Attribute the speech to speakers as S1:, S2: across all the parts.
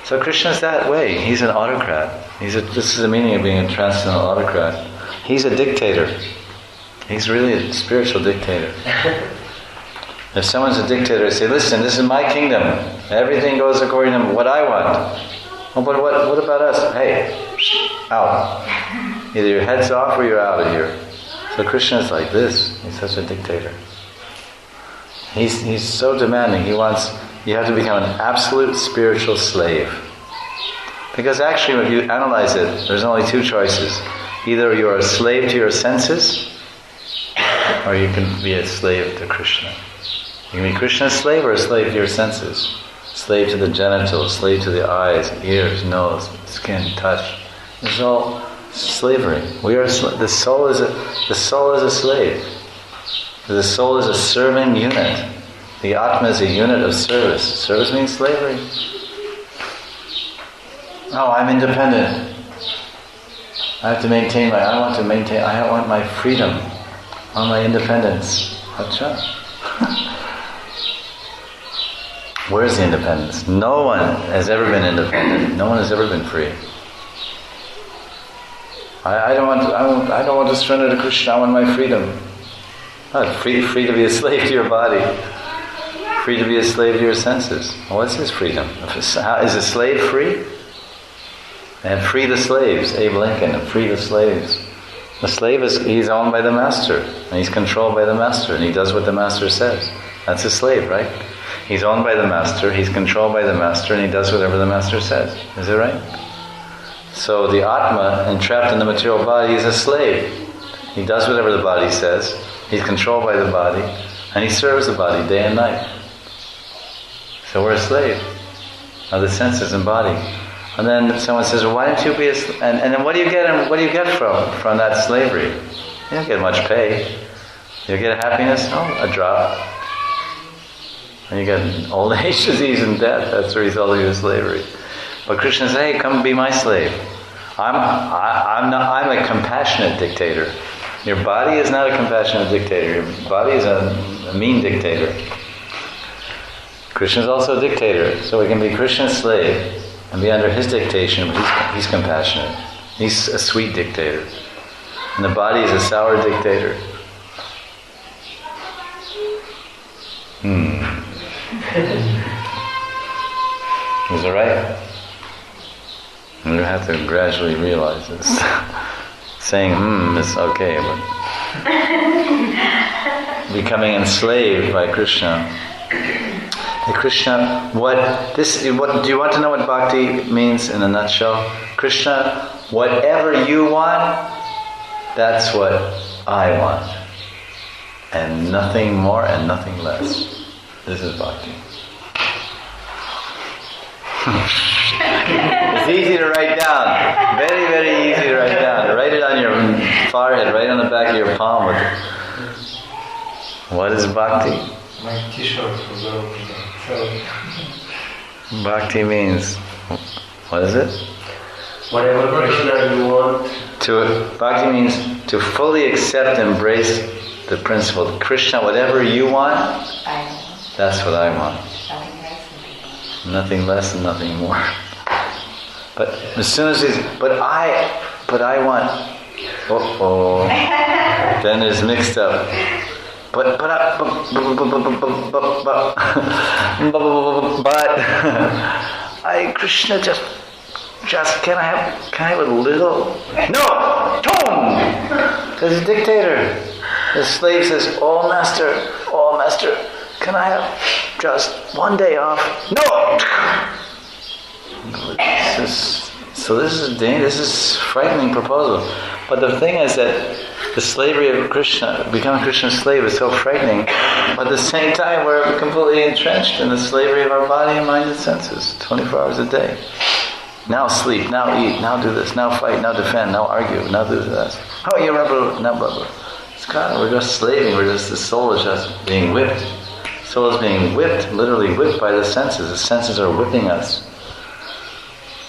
S1: So Krishna's that way. He's an autocrat. This is the meaning of being a transcendental autocrat. He's a dictator. He's really a spiritual dictator. If someone's a dictator, I say, listen, this is my kingdom. Everything goes according to what I want. Oh, but what about us? Hey, out. Either your head's off or you're out of here. So Krishna's like this. He's such a dictator. He's so demanding. You have to become an absolute spiritual slave. Because actually, when you analyze it, there's only two choices. Either you're a slave to your senses, or you can be a slave to Krishna. You can be Krishna's slave or a slave to your senses. Slave to the genitals, slave to the eyes, ears, nose, skin, touch. It's all slavery. The soul is a slave. The soul is a serving unit. The Atma is a unit of service. Service means slavery. Oh, I'm independent. I want my freedom. I want my independence. Acha. Where's the independence? No one has ever been independent. No one has ever been free. I don't want to surrender to Krishna. I want my freedom. Free to be a slave to your body. Free to be a slave to your senses. What's his freedom? Is a slave free? And free the slaves. Abe Lincoln, free the slaves. The slave he's owned by the master, and he's controlled by the master, and he does what the master says. That's a slave, right? He's owned by the master, he's controlled by the master, and he does whatever the master says. Is it right? So the Atma, entrapped in the material body, is a slave. He does whatever the body says, he's controlled by the body, and he serves the body day and night. So we're a slave of the senses and body. And then someone says, well, why don't you be a slave? And then what do you get from that slavery? You don't get much pay. You get happiness? Oh, a drop. And you get old age, disease, and death. That's the result of your slavery. But Krishna says, hey, come be my slave. I'm a compassionate dictator. Your body is not a compassionate dictator. Your body is a mean dictator. Krishna is also a dictator. So we can be Krishna's slave and be under his dictation, but he's compassionate. He's a sweet dictator. And the body is a sour dictator. Is it right? You have to gradually realize this. Saying is okay, but becoming enslaved by Krishna. Krishna, do you want to know what bhakti means in a nutshell? Krishna, whatever you want, that's what I want. And nothing more and nothing less. This is bhakti. It's easy to write down. Very, very easy to write down. Write it on your forehead, right on the back of your palm. What is bhakti?
S2: My t-shirt was open.
S1: Bhakti means, what is it?
S2: Whatever Krishna you want.
S1: Bhakti means to fully accept and embrace the principle. Krishna, whatever you want, that's what I want. Nothing less and nothing more. But as soon as but I want, then it's mixed up. But Krishna just can I have a little? No, tone. Because he's a dictator. The slave says, oh master, can I have just one day off? No. This is frightening proposal. But the thing is that the slavery of Krishna, becoming Krishna's slave, is so frightening. But at the same time, we're completely entrenched in the slavery of our body and mind and senses, 24 hours a day. Now sleep, now eat, now do this, now fight, now defend, now argue, now do this. Oh, you rebel, now blah blah. It's God, we're just slaving. The soul is just being whipped. The soul is being whipped, literally whipped by the senses. The senses are whipping us.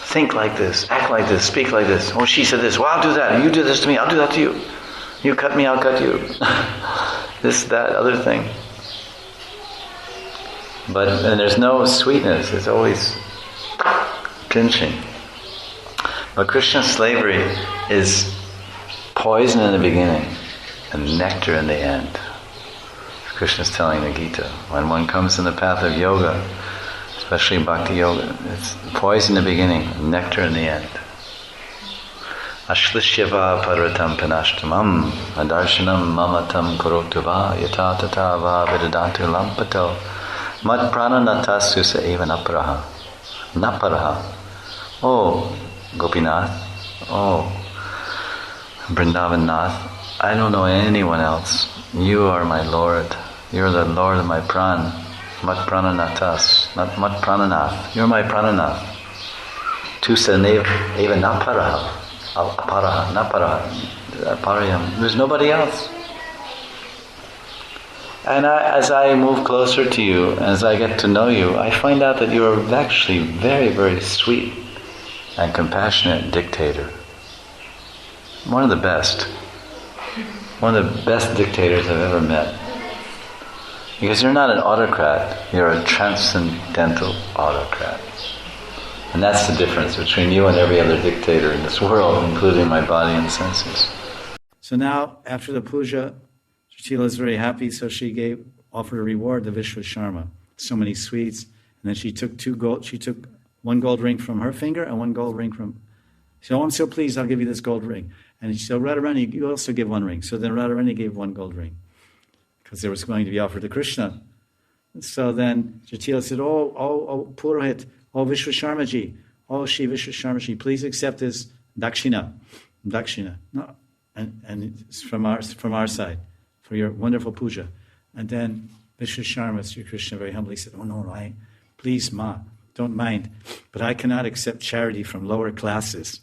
S1: Think like this, act like this, speak like this. Oh, she said this. Well, I'll do that. You do this to me, I'll do that to you. You cut me, I'll cut you. This, that, other thing. And there's no sweetness. It's always pinching. But Krishna's slavery is poison in the beginning and nectar in the end. Krishna's telling the Gita. When one comes in the path of yoga, especially bhakti yoga, it's poison in the beginning, nectar in the end. Ashlishyava paratam panashtamam adarshanam mamatam korotava yata tata va vidadantu lampato mad prana natasu sa eva naparaha. Oh Gopinath, oh Vrindavan Nath, I don't know anyone else. You are my Lord. You're the Lord of my pran. Mat prananatas, not mat prananath. You're my prananath. Tusa eva naparaha. Aparaha, naparaha. Aparayam. There's nobody else. And as I move closer to you, as I get to know you, I find out that you are actually very, very sweet and compassionate dictator. One of the best. One of the best dictators I've ever met. Because you're not an autocrat, you're a transcendental autocrat. And that's the difference between you and every other dictator in this world, including my body and senses. So now, after the puja, Jatila is very happy, so she offered a reward to Vishwasharma. So many sweets. And then she took one gold ring from her finger and one gold ring from... She said, oh, I'm so pleased, I'll give you this gold ring. And she said, Radharani, you also give one ring. So then Radharani gave one gold ring, because there was going to be offered to Krishna. So then Jatila said, oh, Purohit, oh, Vishwasharmaji, oh, Shri Vishwasharmaji, please accept this dakshina. No, and it's from our side, for your wonderful puja. And then Vishwasharma, Sri Krishna, very humbly said, oh, no, please, Ma, don't mind, but I cannot accept charity from lower classes.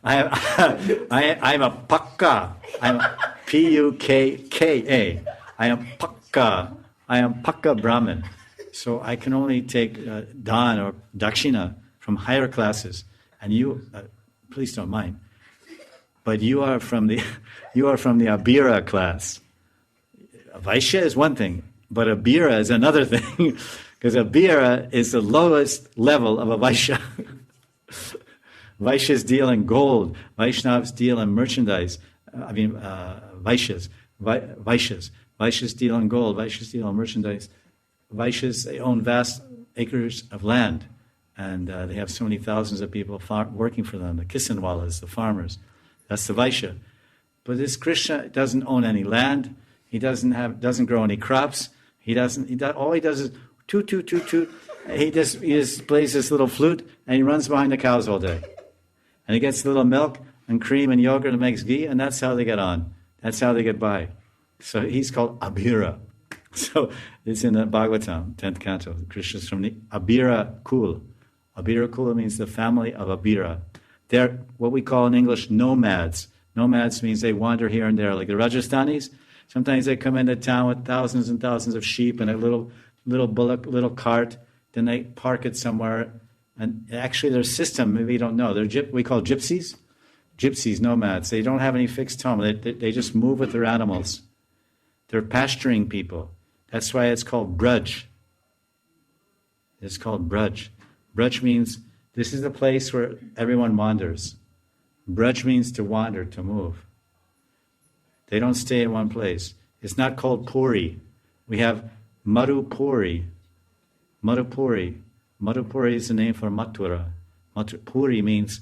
S1: I'm a pakka. I'm P-U-K-K-A. I am pakka Brahmin. So I can only take dan or dakshina from higher classes. And you, please don't mind, but you are from the Abhira class. Vaishya is one thing, but Abhira is another thing, because Abhira is the lowest level of a Vaishya. Vaishyas deal in gold. Vaishnavas deal in merchandise. Vaishyas. Vaishyas deal in gold. Vaishyas deal in merchandise. Vaishyas, they own vast acres of land. And they have so many thousands of people working for them. The Kisanwalas, the farmers. That's the Vaishya. But this Krishna doesn't own any land. He doesn't grow any crops. All he does is toot, toot, toot, toot. He just plays this little flute and he runs behind the cows all day. And he gets a little milk and cream and yogurt and makes ghee, and that's how they get on. That's how they get by. So he's called Abhira. So it's in the Bhagavatam, 10th canto. Krishna's from the Abhira Kul. Abhira Kul means the family of Abhira. They're what we call in English nomads. Nomads means they wander here and there, like the Rajasthanis. Sometimes they come into town with thousands and thousands of sheep and a little bullock, little cart. Then they park it somewhere. And actually their system, maybe you don't know, we call gypsies. Gypsies, nomads. They don't have any fixed home. They just move with their animals. They're pasturing people. That's why it's called Braj. It's called Braj. Braj means this is the place where everyone wanders. Braj means to wander, to move. They don't stay in one place. It's not called Puri. We have Madhupuri. Madhupuri. Madhupuri is the name for Mathura. Puri means,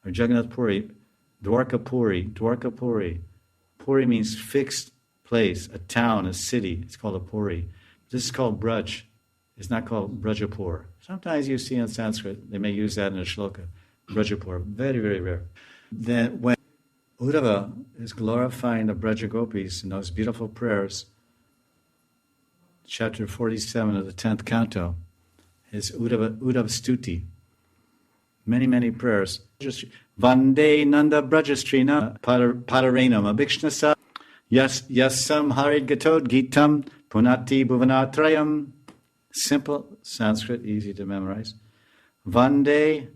S1: or Jagannath Puri, Dwarka Puri. Puri means fixed place, a town, a city. It's called a Puri. This is called Braj. It's not called Brajapur. Sometimes you see in Sanskrit, they may use that in a shloka. Brajapur, very, very rare. Then when Uddhava is glorifying the Braja Gopis in those beautiful prayers, chapter 47 of the 10th canto, is Uddhava Stuti. Many, many prayers. Vande Nanda Brajastrina Padarenam Abhikshnasa Yasam Harid Gatod Gitam Punati Bhuvanatrayam. Simple Sanskrit, easy to memorize. Vande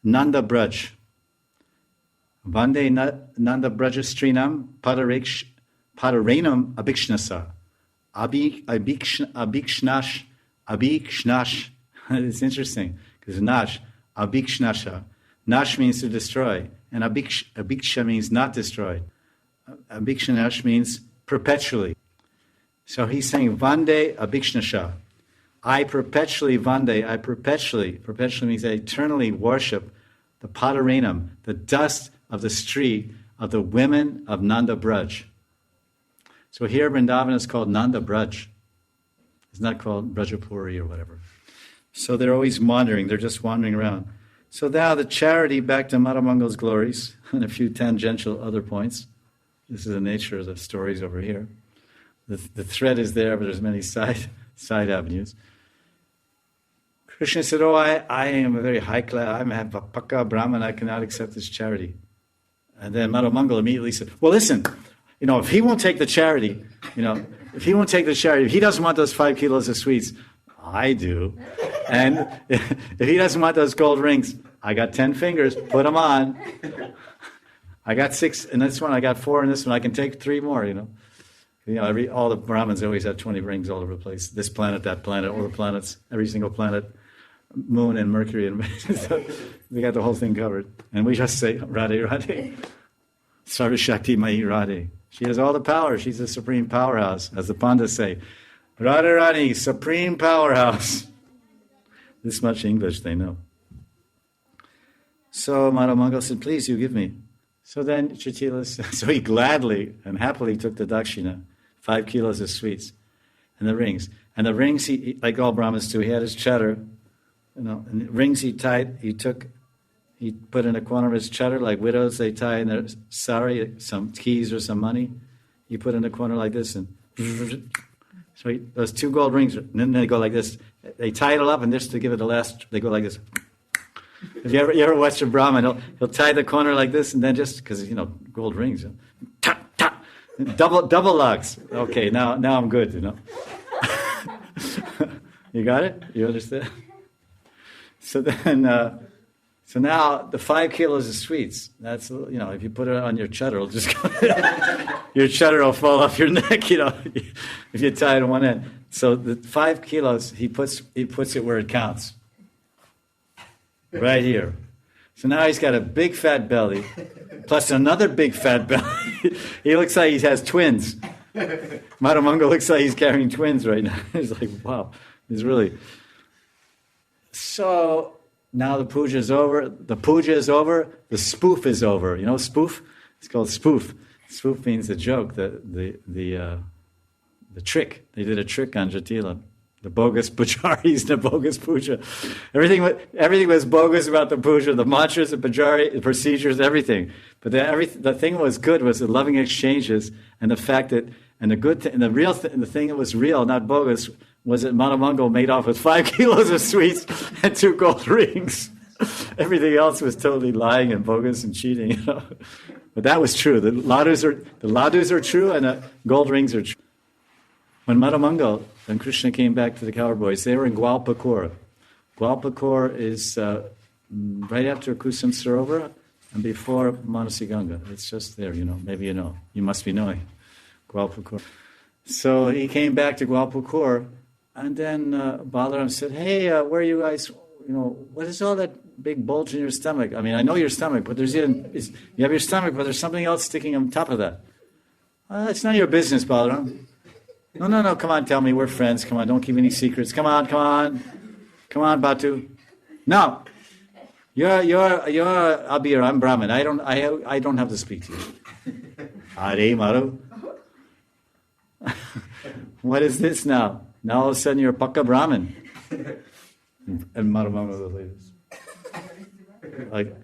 S1: Nanda Braj. Vande Nanda Brajastrinam Padarenam Abhikshnasa. Abhikshnash. It's interesting, because nash, abhikshnasha. Nash means to destroy, and abhiksha means not destroyed. Abhikshanash means perpetually. So he's saying, Vande abhikshnasha. I perpetually means I eternally worship the padarinam, the dust of the street of the women of Nanda Braj. So here Vrindavan is called Nanda Braj. It's not called Brajapuri or whatever. So they're always wandering, they're just wandering around. So now the charity, back to Madhamangal's glories, and a few tangential other points. This is the nature of the stories over here. The thread is there, but there's many side avenues. Krishna said, I am a very high class, I'm a Pakka Brahman, I cannot accept this charity. And then Madhamangal immediately said, well, listen, if he won't take the charity, if he doesn't want those 5 kilos of sweets, I do. And if he doesn't want those gold rings, I got 10 fingers, put them on. I got 6 in this one, I got 4 in this one, I can take 3 more, all the Brahmins always have 20 rings all over the place. This planet, that planet, all the planets, every single planet, Moon and Mercury, and so we got the whole thing covered. And we just say, Radhe, Radhe, Sarva Shakti Mahi Radhe. She has all the power. She's a supreme powerhouse, as the Pandits say. Radharani, supreme powerhouse. This much English they know. So Madhamangal said, please, you give me. So then Jatila, so he gladly and happily took the dakshina, 5 kilos of sweets, and the rings. And the rings, he like all Brahmins do, he had his cheddar, and the rings he put in a corner of his cheddar, like widows, they tie in their sari, some keys or some money. He put in a corner like this, and so those 2 gold rings, and then they go like this. They tie it all up, and just to give it the last, they go like this. If you ever watch a Brahmin, he'll tie the corner like this, and then just, because, gold rings, ta, ta, double locks. Okay, now I'm good, You got it? You understand? So then, so now the 5 kilos of sweets, that's, if you put it on your cheddar, it'll just go, your cheddar will fall off your neck, if you tie it on one end. So the 5 kilos, he puts it where it counts. Right here. So now he's got a big fat belly, plus another big fat belly. He looks like he has twins. Madhamangal looks like he's carrying twins right now. He's like, wow, he's really... So now the puja is over. The puja is over. The spoof is over. Spoof? It's called spoof. Spoof means the joke, the trick. They did a trick on Jatila. The bogus pujaris, the bogus puja. Everything was bogus about the puja. The mantras, the pujari, the procedures, everything. But the thing that was good was the loving exchanges, and the fact that, and the good thing, and the real thing, the thing that was real, not bogus, was that Madhamangal made off with 5 kilos of sweets and 2 gold rings. Everything else was totally lying and bogus and cheating. But that was true. The ladus are true, and the gold rings are true. When Madhamangal and Krishna came back to the cowboys, they were in Gwalpakor. Gwalpakor is right after Kusum Sarovar and before Manasiganga. It's just there, maybe you know. You must be knowing Gwalpakor. So he came back to Gwalpakor, and then Balaram said, hey, where are you guys, what is all that big bulge in your stomach? I mean, I know your stomach, but you have your stomach, but there's something else sticking on top of that. It's none of your business, Balaram. No, come on, tell me, we're friends. Come on, don't keep any secrets. Come on, Batu. No, you're Abir, I'm Brahmin. I don't have to speak to you. Hare Maru. What is this now? Now all of a sudden you're a Pakka Brahmin. And Madhamangal was like,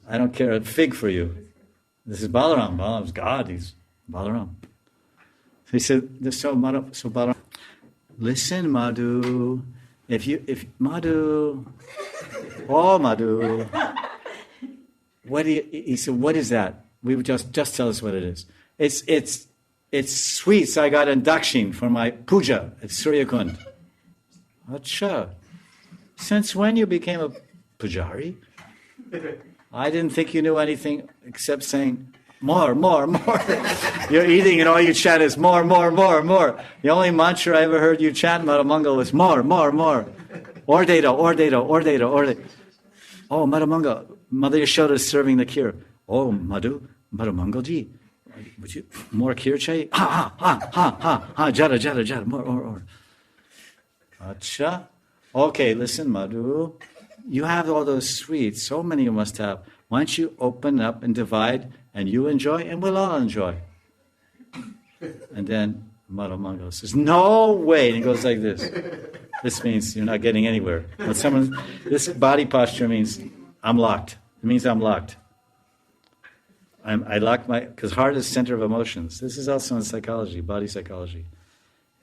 S1: I don't care a fig for you. This is Balaram. Balaram's God. He's Balaram. He said, so Balaram, listen, Madhu, Madhu, he said, what is that? We would just tell us what it is. It's sweets I got in Dakshin for my puja at Suryakund. Acha, since when you became a pujari? I didn't think you knew anything except saying, more. You're eating and all you chant is more. The only mantra I ever heard you chant, Madhamangal, was more. Ordedo. Oh, Madhumanga, Mother Yashoda is serving the kheer. Oh, Madhumangalji, would you more kheer chahiye? Ha, jada, more. Acha. Okay, listen, Madhu. You have all those sweets, so many you must have. Why don't you open up and divide, and you enjoy, and we'll all enjoy. And then Madhumangal says, no way, and he goes like this. This means you're not getting anywhere. This body posture means I'm locked. It means I'm locked. I lock because heart is center of emotions. This is also in psychology, body psychology.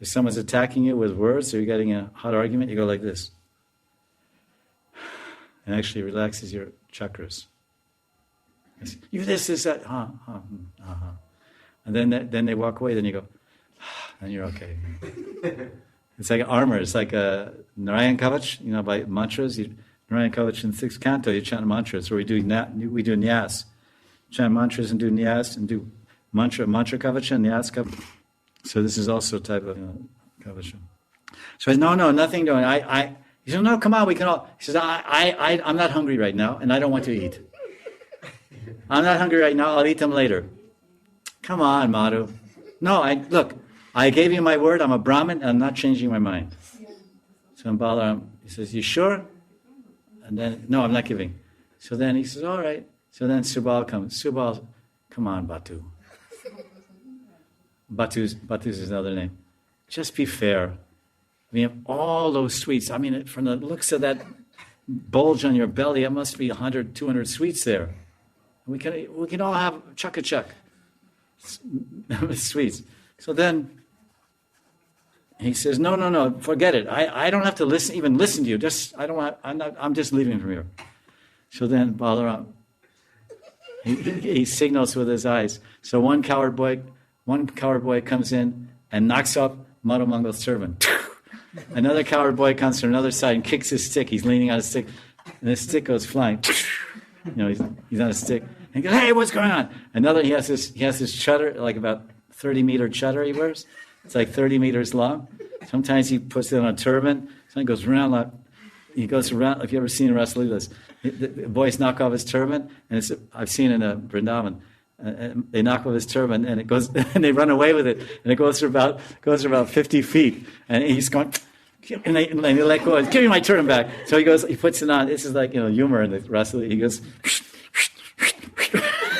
S1: If someone's attacking you with words or you're getting a hot argument, you go like this. And actually relaxes your chakras. You this, that, And then they walk away, then you go, and you're okay. It's like armor. It's like a Narayan Kavach, by mantras. Narayan Kavach in 6th canto, you chant mantras, or we do nyas. Chant mantras and do nyas, and do mantra Kavacha and nyas Kavacha. So this is also a type of Kavacha. So he says, no, nothing doing. He says, no, come on, we can all. He says, I'm not hungry right now, and I don't want to eat. I'm not hungry right now, I'll eat them later. Come on, Madhu. No, look, I gave you my word, I'm a Brahmin, and I'm not changing my mind. So in Balaram, he says, you sure? And then, no, I'm not giving. So then he says, all right. So then Subal comes. Subal, come on, Batu. Batu's his other name. Just be fair. We have all those sweets. I mean, from the looks of that bulge on your belly, it must be 100, 200 sweets there. We can all have chuck sweets. So then he says, no, forget it. I don't have to even listen to you. I'm just leaving from here. So then Balaram, he signals with his eyes. So one coward boy comes in and knocks off Madhumangal's servant. Another coward boy comes from another side and kicks his stick. He's leaning on his stick, and his stick goes flying. He's on a stick. And he goes, hey, what's going on? Another, he has this chutter, like about 30-meter chutter he wears. It's like 30 meters long. Sometimes he puts it on a turban. Sometimes goes around. He goes around. If you ever seen Rasa lilas, the boys knock off his turban, and I've seen in a Vrindavan. They knock off his turban, and it goes, and they run away with it, and it goes for about 50 feet, and he's going, and they let go. Give me my turban back. So he goes, he puts it on. This is like humor in the Rasa. He goes.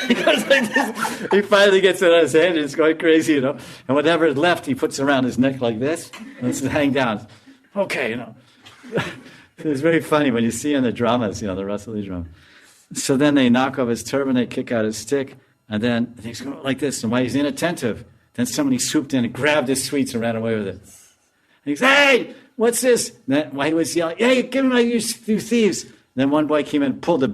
S1: He goes like this. He finally gets it on his head, and it's going crazy, And whatever is left, he puts around his neck like this, and it's hang down. Okay, It's very funny when you see in the dramas, the Rasa drama. So then they knock off his turban, they kick out his stick, and then he's going like this. And while he's inattentive, then somebody swooped in and grabbed his sweets and ran away with it. And he says, hey, what's this? And then while he was yelling, hey, give me you thieves. And then one boy came in and pulled the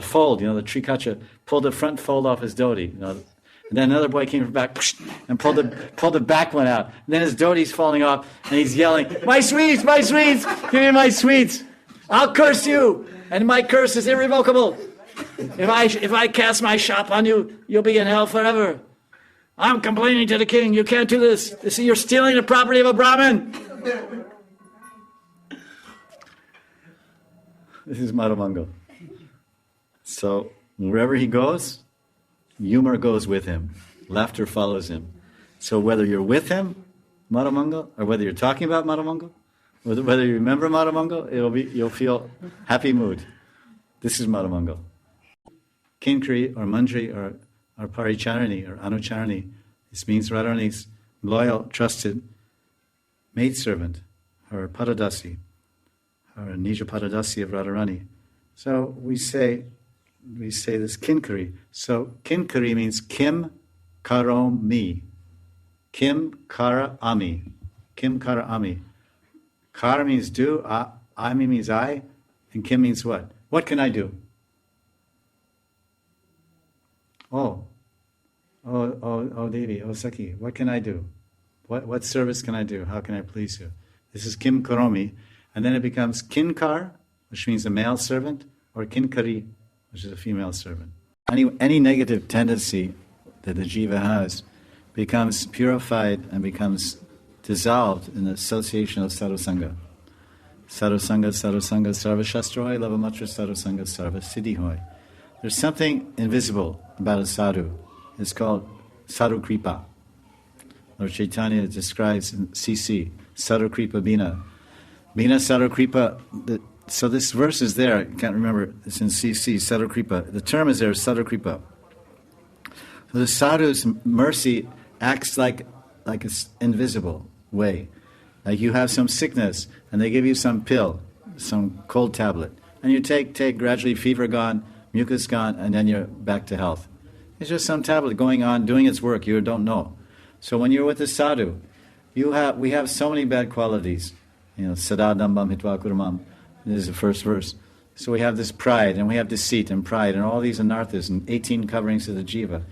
S1: fold, the trikacha, pulled the front fold off his dhoti. And then another boy came from back and pulled the back one out. And then his dhoti's falling off, and he's yelling, my sweets, give me my sweets. I'll curse you, and my curse is irrevocable. If I cast my shop on you, you'll be in hell forever. I'm complaining to the king. You can't do this. You're stealing the property of a Brahmin. This is Madhumangal. So wherever he goes, humor goes with him. Laughter follows him. So whether you're with him, Madhumangal, or whether you're talking about Madhumangal, whether you remember Madhumangal, you'll feel happy mood. This is Madhumangal. Kinkri or Mandri or Paricharani or Anucharani. This means Radharani's loyal, trusted maidservant, her Padadasi, her Nija Padadasi of Radharani. So we say this Kinkari. So Kinkari means Kim Karom Mi. Kim Kara Ami. Kim Kara Ami. Kara means do, Ami means I, and Kim means what? What can I do? Oh, Devi, Saki, what can I do? What service can I do? How can I please you? This is Kim Karomi. And then it becomes Kinkar, which means a male servant, or Kinkari, which is a female servant. Any negative tendency that the jiva has becomes purified and becomes dissolved in the association of sadhusanga. Sarvasanga, Sarva Shastra Hoy, Lavamatra Sarvasanga, Sarva Siddhi Hoy. There's something invisible about a sadhu. It's called Sadhu Kripa. Lord Chaitanya describes in CC, Sadhu Kripa Bina. Bina Sadhu Kripa, so this verse is there, I can't remember, it's in CC, Sadhu Kripa. The term is there, Sadhu Kripa. So the sadhu's mercy acts like an invisible way. Like you have some sickness, and they give you some pill, some cold tablet. And you take, gradually fever gone, mucus gone, and then you're back to health. It's just some tablet going on, doing its work, you don't know. So when you're with the sadhu, we have so many bad qualities. Sadadambam hitva kurmam. This is the first verse. So we have this pride, and we have deceit and pride, and all these anarthas, and 18 coverings of the jiva.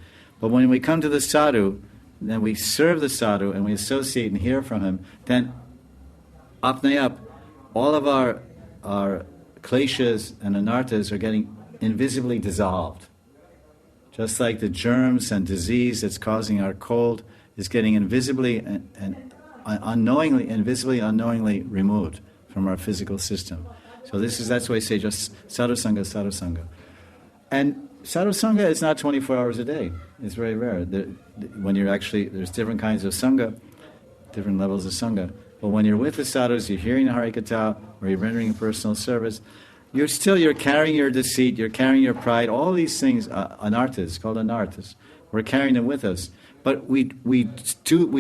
S1: But when we come to the sadhu, then we serve the sadhu, and we associate and hear from him, then apnayap, all of our kleshas and anarthas are getting invisibly dissolved. Just like the germs and disease that's causing our cold is getting invisibly and unknowingly removed from our physical system. So that's why I say just sadhu sangha. And sadhu sangha is not 24 hours a day. It's very rare. When you're there's different kinds of sangha, different levels of sangha. But when you're with the sadhus, you're hearing the Harikatha, or you're rendering personal service, you're carrying your deceit, you're carrying your pride, all these things, anarthas, called anarthas. We're carrying them with us. But we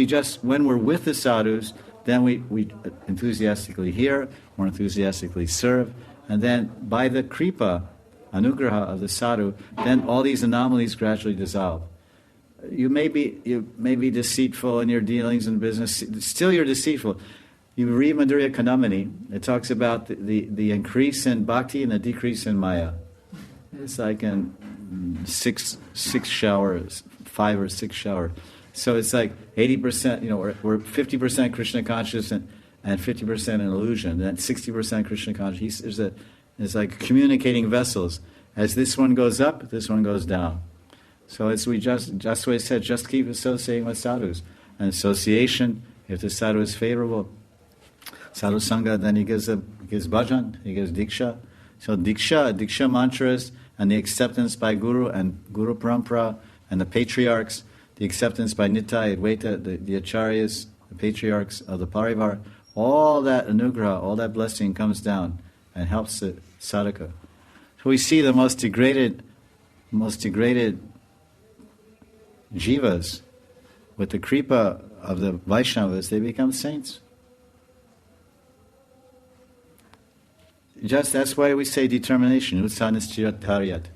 S1: just, when we're with the sadhus, then we enthusiastically hear, or enthusiastically serve, and then by the kripa, anugraha of the sadhu, then all these anomalies gradually dissolve. You may be deceitful in your dealings in business, still you're deceitful. You read Madhurya Kanamani, it talks about the increase in bhakti and the decrease in maya. It's like in 6 showers, 5 or 6 showers. So it's like 80%, we're 50% Krishna conscious and 50% in illusion. Then 60% Krishna conscious. It's like communicating vessels. As this one goes up, this one goes down. So as we just what I said, just keep associating with sadhus. And association, if the sadhu is favorable, sadhu sangha, then he gives bhajan, he gives diksha. So diksha mantras, and the acceptance by guru and guru parampara and the patriarchs, the acceptance by Nitai, Advaita, the acharyas, the patriarchs of the parivar, all that anugraha, all that blessing comes down and helps the sadhaka. So we see the most degraded jivas, with the kripa of the Vaishnavas, they become saints. That's why we say determination, utsanischirat.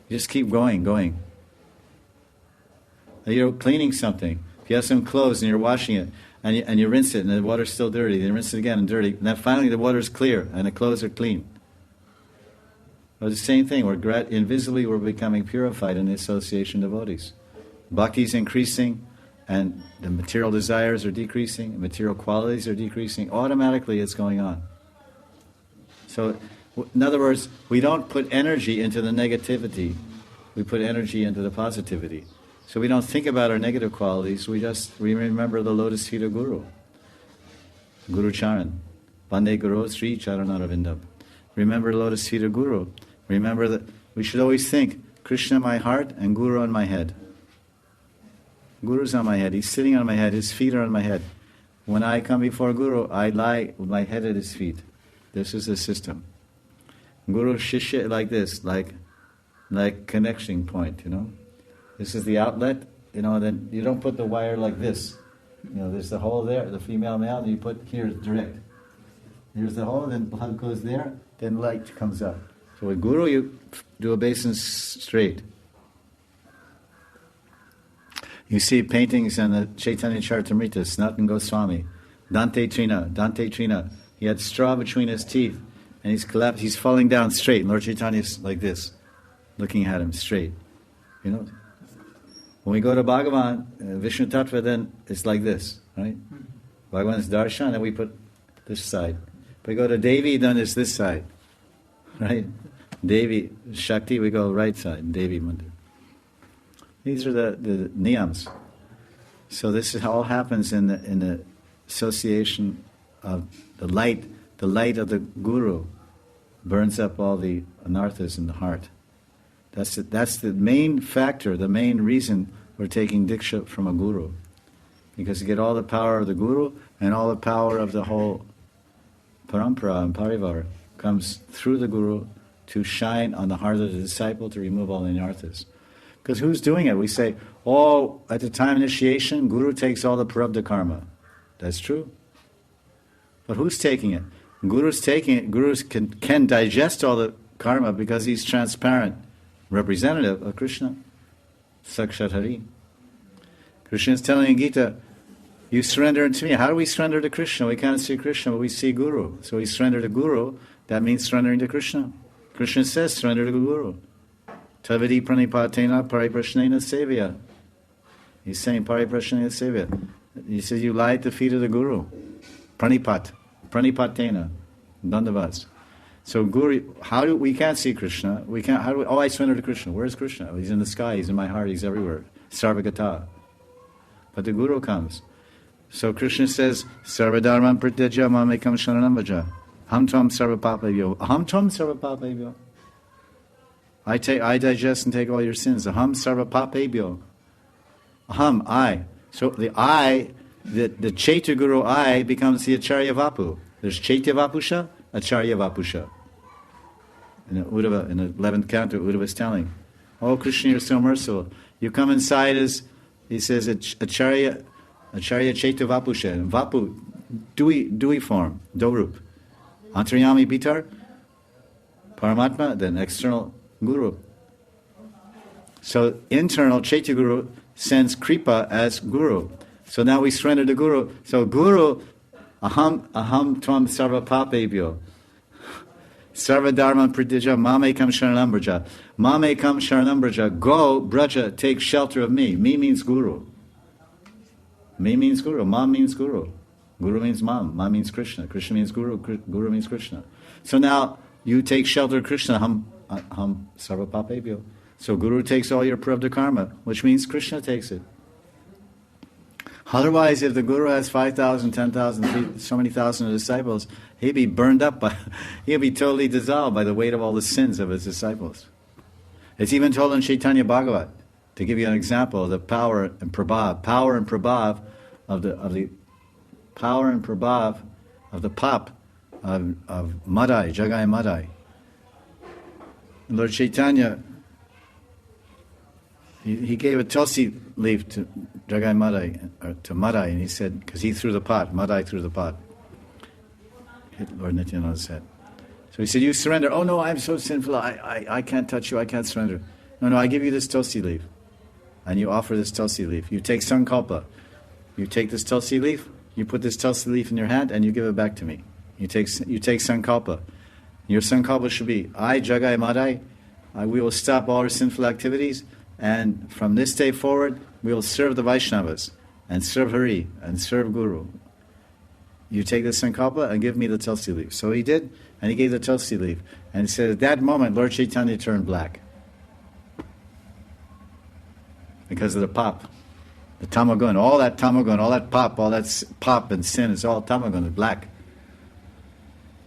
S1: You just keep going. You're cleaning something. If you have some clothes and you're washing it, and you rinse it, and the water's still dirty, then you rinse it again and dirty, and then finally the water's clear, and the clothes are clean. Well, it's the same thing. Invisibly we're becoming purified in the association of devotees. Bhakti is increasing, and the material desires are decreasing, material qualities are decreasing. Automatically it's going on. So, in other words, we don't put energy into the negativity, we put energy into the positivity. So we don't think about our negative qualities, we remember the lotus feet of Guru. Guru Charan. Bande Guru Sri Charanaravinda. Remember the lotus feet of Guru. Remember that we should always think, Krishna in my heart and Guru on my head. Guru's on my head, he's sitting on my head, his feet are on my head. When I come before Guru, I lie with my head at his feet. This is the system. Guru Shishya like this, like connection point, This is the outlet, then you don't put the wire like this. There's the hole there, the female male, and you put here direct. Here's the hole, then blood goes there, then light comes up. So with Guru, you do obeisance straight. You see paintings in the Chaitanya Charitamrita, Sanatana Goswami, Dante Trina. He had straw between his teeth, and he's collapsed. He's falling down straight. And Lord Chaitanya's like this, looking at him straight. When we go to Bhagavan, Vishnu Tattva, then it's like this, right? Bhagavan's darshan, and we put this side. If we go to Devi, then it's this side, right? Devi, Shakti, we go right side, Devi Mandir. These are the niyams. So this all happens in the association of the light
S3: the light of the Guru burns up all the anarthas in the heart. That's the main factor, the main reason we're taking Diksha from a Guru. Because you get all the power of the Guru and all the power of the whole parampara and parivar comes through the Guru to shine on the heart of the disciple to remove all the anarthas. Because who's doing it? We say, at the time of initiation, Guru takes all the prarabdha karma. That's true. But who's taking it? Guru's taking it. Gurus can digest all the karma because he's transparent, representative of Krishna. Sakshat Hari. Krishna is telling in Gita, you surrender unto me. How do we surrender to Krishna? We can't see Krishna, but we see Guru. So we surrender to Guru. That means surrendering to Krishna. Krishna says, surrender to Guru. Tavadi pranipatena pariprashnena sevya. He's saying pariprashnena sevya. He says, you lie at the feet of the Guru. Pranipatena. Dandavats. So Guru, we can't see Krishna. I surrender to Krishna. Where's Krishna? He's in the sky, he's in my heart, he's everywhere. Sarvagata. But the Guru comes. So Krishna says, Sarvadharman pratyaja mamekam sharanam vaja. Ham tvam sarvapapavyo. Aham tvam sarvapapavyo. I digest and take all your sins. Aham sarvapapavyo. Aham, I. So the I, the Chaitya Guru I becomes the Acharya Vapu. There's Chaitya Vapusha, Acharya Vapusha. In the 11th canto, Uddhava is telling, oh Krishna, you're so merciful. You come inside as, he says, Acharya Chaitya Vapusha. And Vapu, Dui form, Dorup. Antaryami Bitar, Paramatma, then external Guru. So internal Chaitya Guru sends Kripa as Guru. So now we surrender to Guru. So Guru, aham tvam sarva papebhyo. Sarva dharma pratyaja mame kam sharanam braja. Mame kam sharanam braja. Go, braja, take shelter of me. Me means Guru. Me means Guru. Mam means Guru. Guru means Mam. Mam means Krishna. Krishna means Guru. Guru means Krishna. So now you take shelter of Krishna. Ham sarva papebhyo. So Guru takes all your prarabdha karma, which means Krishna takes it. Otherwise, if the Guru has 5,000, 10,000, so many thousand disciples, he'd be burned up he'd be totally dissolved by the weight of all the sins of his disciples. It's even told in Chaitanya Bhagavat, to give you an example of the power and prabhav of the pop of Madai, Jagai Madai. Lord Chaitanya, he gave a tulsi leaf to Jagai Madai, or to Madai, and he said, because he threw the pot, Madai threw the pot, hit Lord Nityananda's head. So he said, you surrender. Oh no, I'm so sinful, I can't touch you, I can't surrender. No, I give you this tulsi leaf. And you offer this tulsi leaf. You take sankalpa. You take this tulsi leaf, you put this tulsi leaf in your hand, and you give it back to me. You take sankalpa. Your sankalpa should be, I, Jagai Madai, we will stop all our sinful activities, and from this day forward, we will serve the Vaishnavas, and serve Hari, and serve Guru. You take the sankalpa and give me the tulsi leaf. So he did, and he gave the tulsi leaf. And he said, at that moment, Lord Chaitanya turned black. Because of the pop. The tamagun, all that pop, all that pop and sin, it's all tamagun, it's black.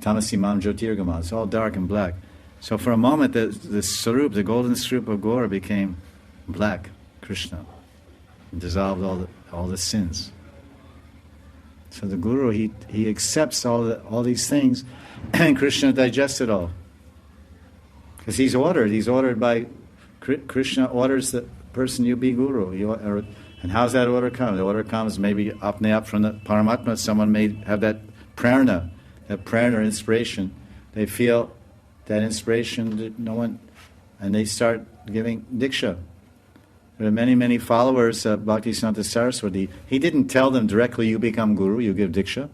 S3: Tamasi mam jyotirgama, it's all dark and black. So for a moment, the sarup, the golden sarup of Gaura became black, Krishna. It dissolved all the sins. So the Guru, he accepts all these things, and Krishna digests it all. Because he's ordered by, Krishna orders the person, you be Guru. And how's that order come? The order comes maybe apne from the Paramatma. Someone may have that prarna inspiration. They feel that inspiration, and they start giving diksha. There are many, many followers of Bhaktisiddhanta Saraswati. He didn't tell them directly, you become Guru, you give diksha.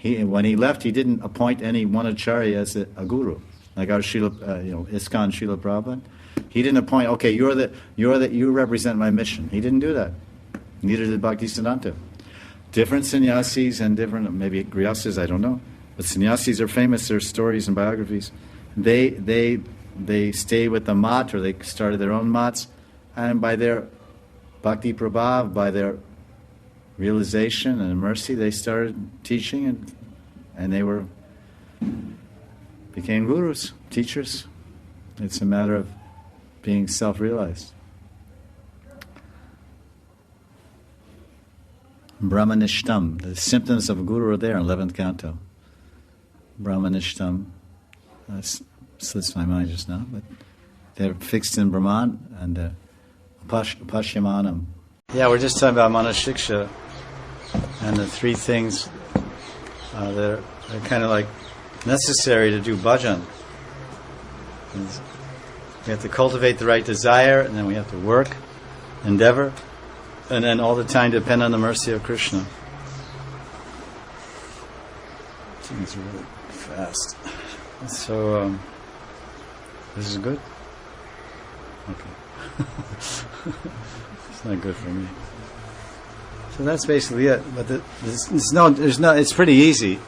S3: When he left, he didn't appoint any one acharya as a guru, like our ISKCON Srila Prabhupada. He didn't appoint, okay, you represent my mission. He didn't do that. Neither did Bhaktisiddhanta. Different sannyasis and different, maybe grihastas, I don't know. But sannyasis are famous, their stories and biographies. They stay with the mat, or they started their own mats, and by their bhakti prabhav, by their realization and mercy, they started teaching and and they became gurus, teachers. It's a matter of being self-realized. Brahmanishtam, the symptoms of a guru are there in 11th canto. Brahmanishtam, slips my mind just now, but they're fixed in Brahman and Upashyamanam. Yeah, we're just talking about Manashiksha and the three things that are kind of like necessary to do bhajan. We have to cultivate the right desire, and then we have to work, endeavor, and then all the time depend on the mercy of Krishna. Things are really fast. So, this is good? Okay. It's not good for me. So that's basically it. But it's pretty easy.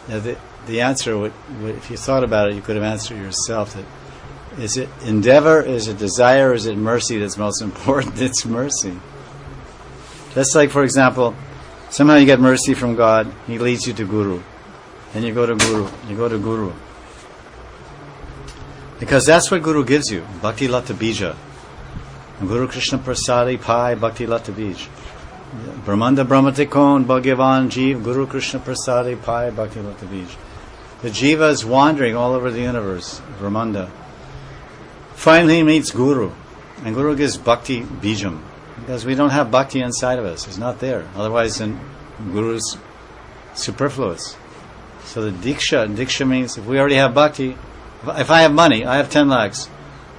S3: The answer would, if you thought about it, you could have answered yourself that is it endeavor, is it desire, or is it mercy that's most important? It's mercy. Just like, for example, somehow you get mercy from God, He leads you to Guru. Then you go to Guru. Because that's what Guru gives you, Bhakti Lata Bija. Guru Krishna Prasadi Pai Bhakti Lata Bij. Brahmanda Brahmatikon Bhagavan Jeev Guru Krishna Prasadi Pai Bhakti Lata Bij. The jiva is wandering all over the universe, Brahmanda. Finally he meets Guru, and Guru gives Bhakti Bijam. Because we don't have Bhakti inside of us, it's not there. Otherwise then Guru is superfluous. So the Diksha means if we already have Bhakti, if I have money, I have 10 lakhs,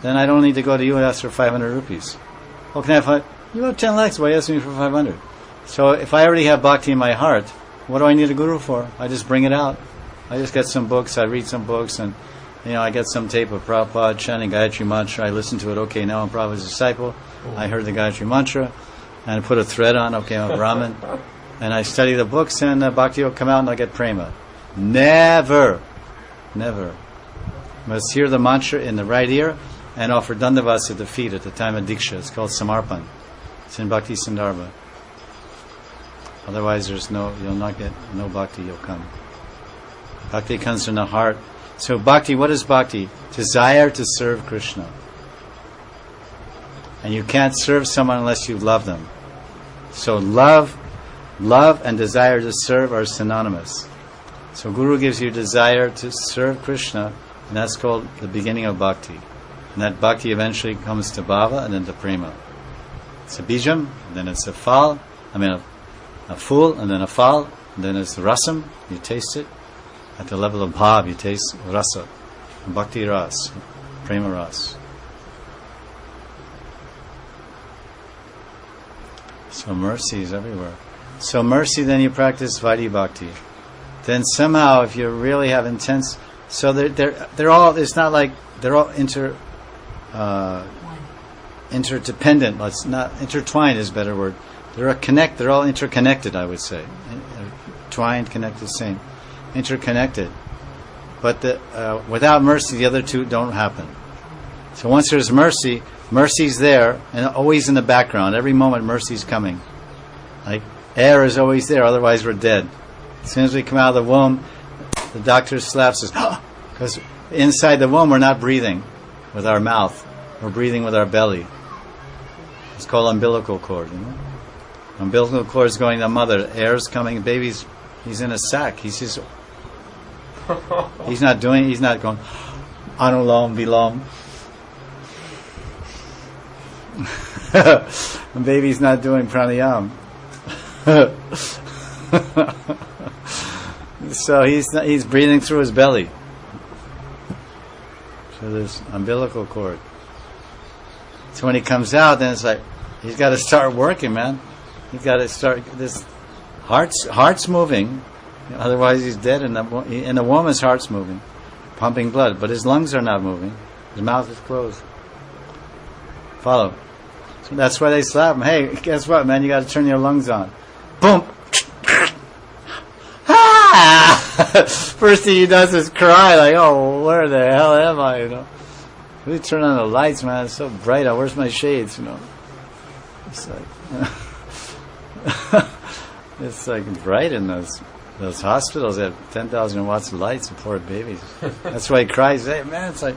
S3: then I don't need to go to you and ask for 500 rupees. Oh, can I have 5? You have 10 lakhs, why ask me for 500? So if I already have Bhakti in my heart, what do I need a Guru for? I just bring it out. I just get some books, I read some books, and I get some tape of Prabhupada chanting Gayatri Mantra, I listen to it, okay, now I'm Prabhupada's disciple, I heard the Gayatri Mantra, and I put a thread on, okay, I'm a Brahmin, and I study the books, and Bhakti will come out and I get prema. Never. Must hear the mantra in the right ear and offer dandavats at the feet at the time of Diksha. It's called Samarpan. It's in Bhakti Sandarbha. Otherwise you'll not get no Bhakti, you'll come. Bhakti comes from the heart. So Bhakti, what is Bhakti? Desire to serve Krishna. And you can't serve someone unless you love them. So love and desire to serve are synonymous. So Guru gives you desire to serve Krishna, and that's called the beginning of Bhakti. And that Bhakti eventually comes to Bhava and then to Prema. It's a bijam, and then it's a fal, a fool, and then a fal, and then it's rasam, you taste it. At the level of bhav, you taste rasa, bhakti ras, prema ras. So mercy is everywhere. So mercy, then you practice Vaidhi Bhakti. Then somehow, if you really have intense, so they're all. It's not like they're all interdependent. Let's not intertwined is a better word. They're all interconnected. I would say, twined, connected, same. Interconnected, but without mercy, the other two don't happen. So once there's mercy, mercy's there and always in the background. Every moment, mercy's coming. Like air is always there, otherwise we're dead. As soon as we come out of the womb, the doctor slaps us because inside the womb we're not breathing with our mouth; we're breathing with our belly. It's called umbilical cord. Umbilical cord is going to the mother. Air's coming. Baby's he's in a sack. He's not going anulam vilom. The baby's not doing pranayam. So he's breathing through his belly. So there's umbilical cord. So when he comes out, then it's like he's got to start working, man. He's got to start this heart's moving. Otherwise he's dead, and in the womb his heart's moving, pumping blood, but his lungs are not moving. His mouth is closed. Follow. So that's why they slap him. Hey, guess what, man? You got to turn your lungs on. Boom. First thing he does is cry, like, oh, where the hell am I? We turn on the lights, man. It's so bright out. Where's my shades? It's like it's like bright in those Those hospitals have 10,000 watts of lights and poor babies. That's why he cries. Hey, man, it's like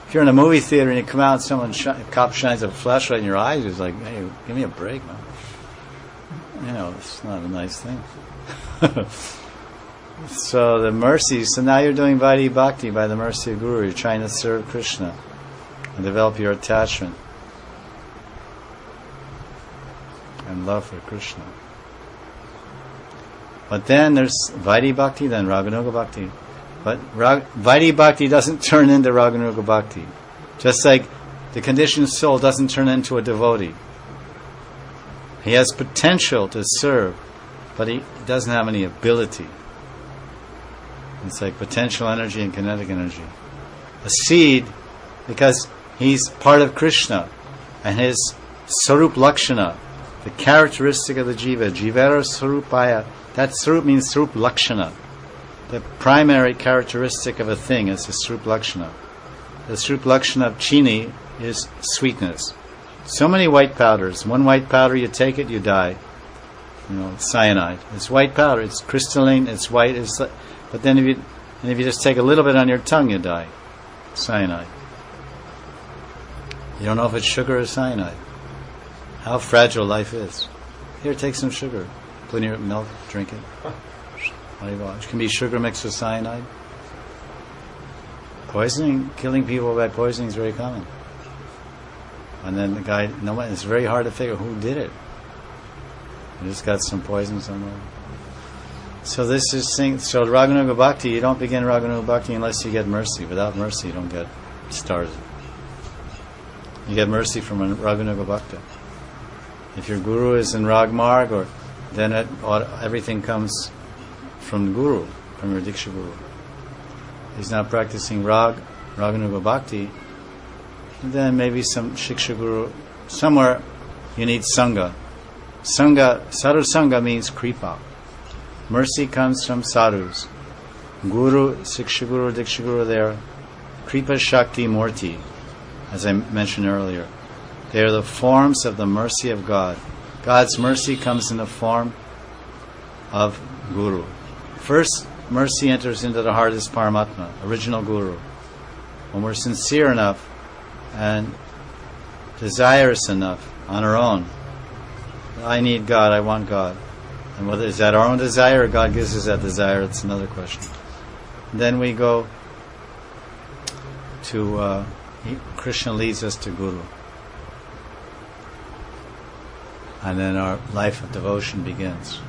S3: if you're in a movie theater and you come out and a cop shines a flashlight in your eyes, it's like, hey, give me a break, man. You know, it's not a nice thing. So the mercy, so now you're doing Vaidhi Bhakti by the mercy of Guru. You're trying to serve Krishna and develop your attachment and love for Krishna. But then there's Vaidhi Bhakti, then Raganuga Bhakti. But Vaidhi Bhakti doesn't turn into Raganuga Bhakti. Just like the conditioned soul doesn't turn into a devotee. He has potential to serve, but he doesn't have any ability. It's like potential energy and kinetic energy. A seed, because he's part of Krishna, and his Sarup Lakshana, the characteristic of the Jiva, Jivara Sarupaya, that Sarup means Sarup Lakshana. The primary characteristic of a thing is the Sarup Lakshana. The Sarup Lakshana of Chini is sweetness. So many white powders. One white powder, you take it, you die. You know, cyanide. It's white powder. It's crystalline. It's white. But then if you just take a little bit on your tongue, you die. Cyanide. You don't know if it's sugar or cyanide. How fragile life is. Here, take some sugar. Put in your milk. Drink it. What do you want? It can be sugar mixed with cyanide. Poisoning, killing people by poisoning is very common. And then the guy, it's very hard to figure who did it. You just got some poison somewhere. So this is so Raganuga Bhakti, you don't begin Raganuga Bhakti unless you get mercy. Without mercy, you don't get started. You get mercy from a Raganuga Bhakta. If your guru is in Rag Marg, then everything comes from Guru, from your Diksha Guru. He's not practicing Raganuga Bhakti, then maybe some Shiksha Guru. Somewhere you need Sangha. Sadhu Sangha means Kripa. Mercy comes from sadhus. Guru, Shiksha Guru, Diksha Guru, they're Kripa Shakti Murti, as I mentioned earlier. They are the forms of the mercy of God. God's mercy comes in the form of Guru. First, mercy enters into the heart as Paramatma, original Guru. When we're sincere enough and desirous enough on our own, I need God, I want God. And whether is that our own desire or God gives us that desire, it's another question. Then we go to, Krishna leads us to Guru. And then our life of devotion begins.